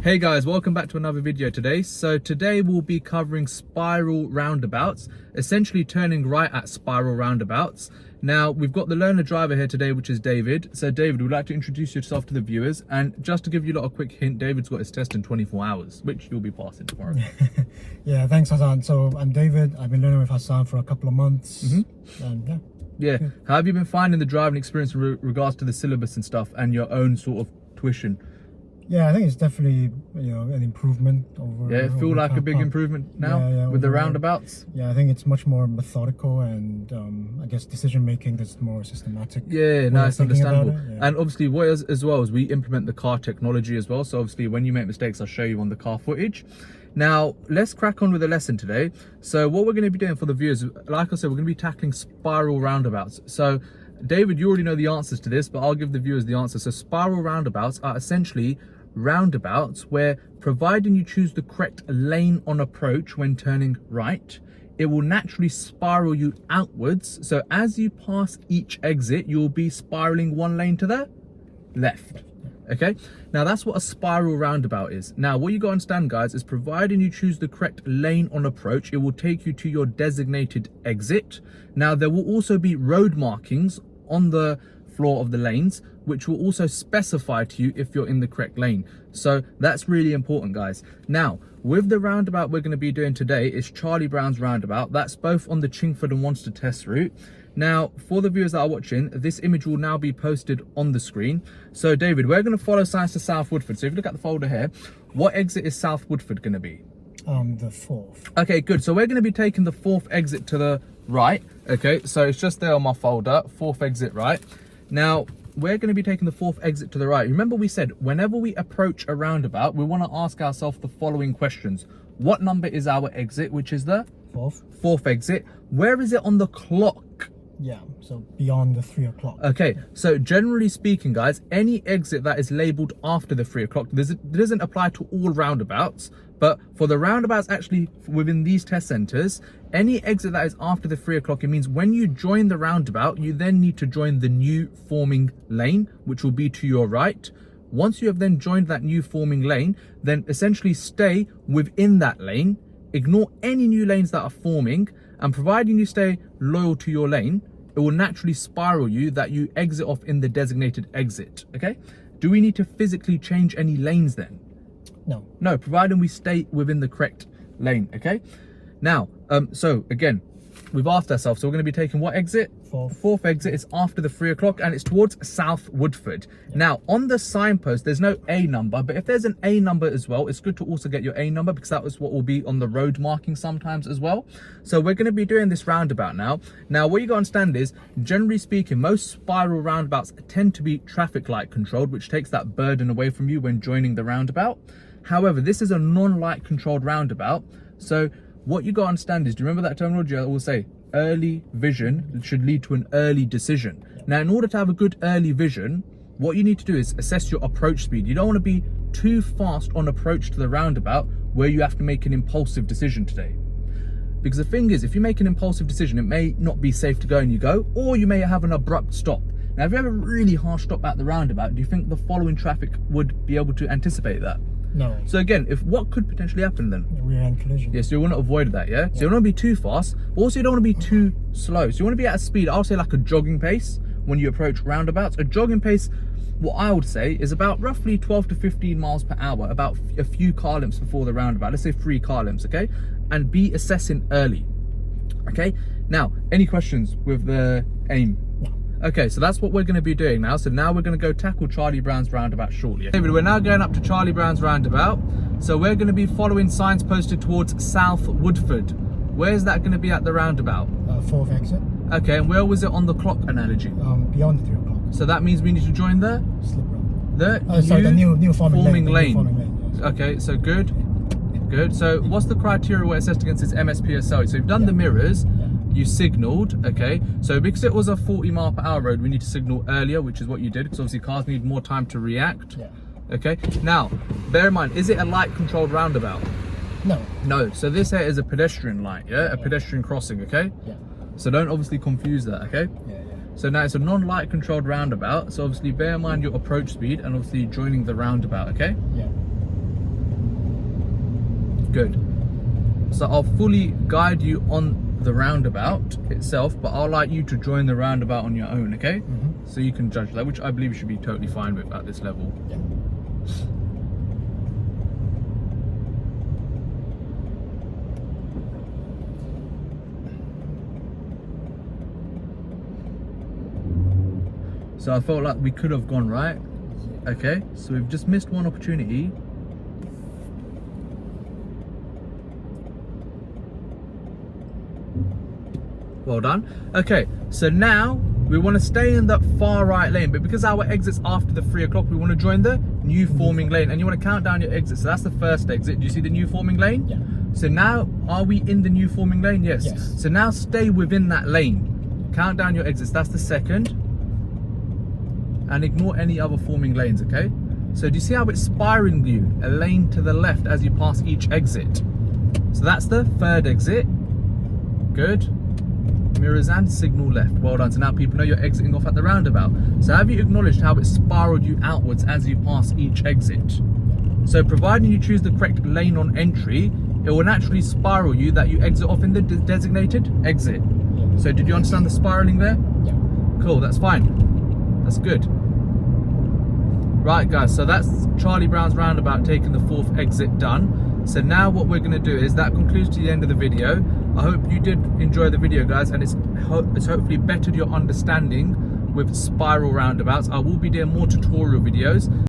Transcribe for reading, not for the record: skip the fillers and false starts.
Hey guys, welcome back to another video today. So today we'll be covering spiral roundabouts, essentially turning right at spiral roundabouts. Now we've got the learner driver here today, which is David. So David, would like to introduce yourself to the viewers, and just to give you a lot of quick hint, David's got his test in 24 hours, which you'll be passing tomorrow. Yeah, thanks Hassan. So I'm David. I've been learning with Hassan for a couple of months. And yeah. How have you been finding the driving experience in regards to the syllabus and stuff and your own sort of tuition? Yeah, I think it's definitely, an improvement over. Yeah, feel like a big improvement now with the roundabouts. Yeah, I think it's much more methodical and I guess decision making that's more systematic. Yeah, no, it's understandable. Yeah. And obviously, what is as well is we implement the car technology as well. So obviously, when you make mistakes, I'll show you on the car footage. Now, let's crack on with the lesson today. So what we're going to be doing for the viewers, like I said, we're going to be tackling spiral roundabouts. So David, you already know the answers to this, but I'll give the viewers the answer. So spiral roundabouts are essentially roundabouts where, providing you choose the correct lane on approach when turning right, it will naturally spiral you outwards. So as you pass each exit, you'll be spiraling one lane to the left. Okay, now that's what a spiral roundabout is. Now what you got to understand, guys, is providing you choose the correct lane on approach, it will take you to your designated exit. Now there will also be road markings on the floor of the lanes, which will also specify to you if you're in the correct lane. So that's really important, guys. Now with the roundabout we're going to be doing today is Charlie Brown's Roundabout. That's both on the Chingford and Wanstead test route. Now for the viewers that are watching, this image will now be posted on the screen. So David, we're going to follow signs to South Woodford. So if you look at the folder here, what exit is South Woodford going to be? The fourth. Okay, good. So we're going to be taking the fourth exit to the right. Okay, so it's just there on my folder, fourth exit right. Now we're going to be taking the fourth exit to the right. Remember we said whenever we approach a roundabout, we want to ask ourselves the following questions. What number is our exit, which is the fourth exit? Where is it on the clock? Yeah, so beyond the 3 o'clock. Okay, so generally speaking, guys, any exit that is labeled after the 3 o'clock doesn't apply to all roundabouts, but for the roundabouts actually within these test centers, any exit that is after the 3 o'clock, it means when you join the roundabout, you then need to join the new forming lane, which will be to your right. Once you have then joined that new forming lane, then essentially stay within that lane, ignore any new lanes that are forming, and providing you stay loyal to your lane, it will naturally spiral you that you exit off in the designated exit. Okay, do we need to physically change any lanes then? No, providing we stay within the correct lane. Okay, now so again, we've asked ourselves, so we're going to be taking what exit? Fourth exit is after the 3 o'clock and it's towards South Woodford. Now on the signpost there's no A number, but if there's an A number as well, it's good to also get your A number, because that was what will be on the road marking sometimes as well. So we're going to be doing this roundabout now. Now what you got to understand is, generally speaking, most spiral roundabouts tend to be traffic light controlled, which takes that burden away from you when joining the roundabout. However, this is a non-light controlled roundabout. So what you got to understand is, do you remember that terminology I will say? Early vision should lead to an early decision. Now, in order to have a good early vision, what you need to do is assess your approach speed. You don't want to be too fast on approach to the roundabout where you have to make an impulsive decision today. Because the thing is, if you make an impulsive decision, it may not be safe to go and you go, or you may have an abrupt stop. Now, if you have a really harsh stop at the roundabout, do you think the following traffic would be able to anticipate that? No. So again, what could potentially happen then? Rear-end collision. Yeah, so you want to avoid that, yeah? So you don't want to be too fast, but also you don't want to be too slow. So you want to be at a speed, I'll say like a jogging pace when you approach roundabouts. A jogging pace, what I would say, is about roughly 12 to 15 miles per hour, about a few car lengths before the roundabout. Let's say 3 car lengths, okay? And be assessing early, okay? Now, any questions with the aim? Okay, so that's what we're going to be doing now. So now we're going to go tackle Charlie Brown's Roundabout shortly. David, we're now going up to Charlie Brown's Roundabout. So we're going to be following signs posted towards South Woodford. Where's that going to be at the roundabout? Fourth exit. Okay, and where was it on the clock analogy? Beyond the 3 o'clock. So that means we need to join the? Slip road. The new forming lane. Yes. Okay, so good. So what's the criteria where it says against its MSPSL? So you've done the mirrors. You signaled, okay, so because it was a 40-mile-per-hour road, we need to signal earlier, which is what you did, because obviously cars need more time to react. Okay, now bear in mind, is it a light controlled roundabout? No, so this here is a pedestrian light, a pedestrian crossing. Okay, so don't obviously confuse that. Okay, so now it's a non-light controlled roundabout, so obviously bear in mind your approach speed and obviously joining the roundabout. Okay, Good. So I'll fully guide you on the roundabout itself, but I'll like you to join the roundabout on your own, okay? So you can judge that, which I believe you should be totally fine with at this level. Yeah. So I felt like we could have gone right. Okay, so we've just missed one opportunity. Well done. Okay, so now we want to stay in that far right lane, but because our exit's after the 3 o'clock, we want to join the new forming lane, and you want to count down your exits. So that's the first exit. Do you see the new forming lane? Yeah. So now, are we in the new forming lane? Yes. Yes. So now stay within that lane. Count down your exits. That's the second. And ignore any other forming lanes, okay? So do you see how it's spiraling you a lane to the left as you pass each exit? So that's the third exit. Good. Mirrors and signal left. Well done. So now people know you're exiting off at the roundabout. So have you acknowledged how it spiraled you outwards as you pass each exit? So providing you choose the correct lane on entry, it will naturally spiral you that you exit off in the designated exit. Yeah. So did you understand the spiraling there? Yeah. Cool, that's fine. That's good. Right guys, so that's Charlie Brown's roundabout taking the 4th exit done. So now what we're going to do is that concludes to the end of the video. I hope you did enjoy the video guys, and it's hopefully bettered your understanding with spiral roundabouts. I will be doing more tutorial videos.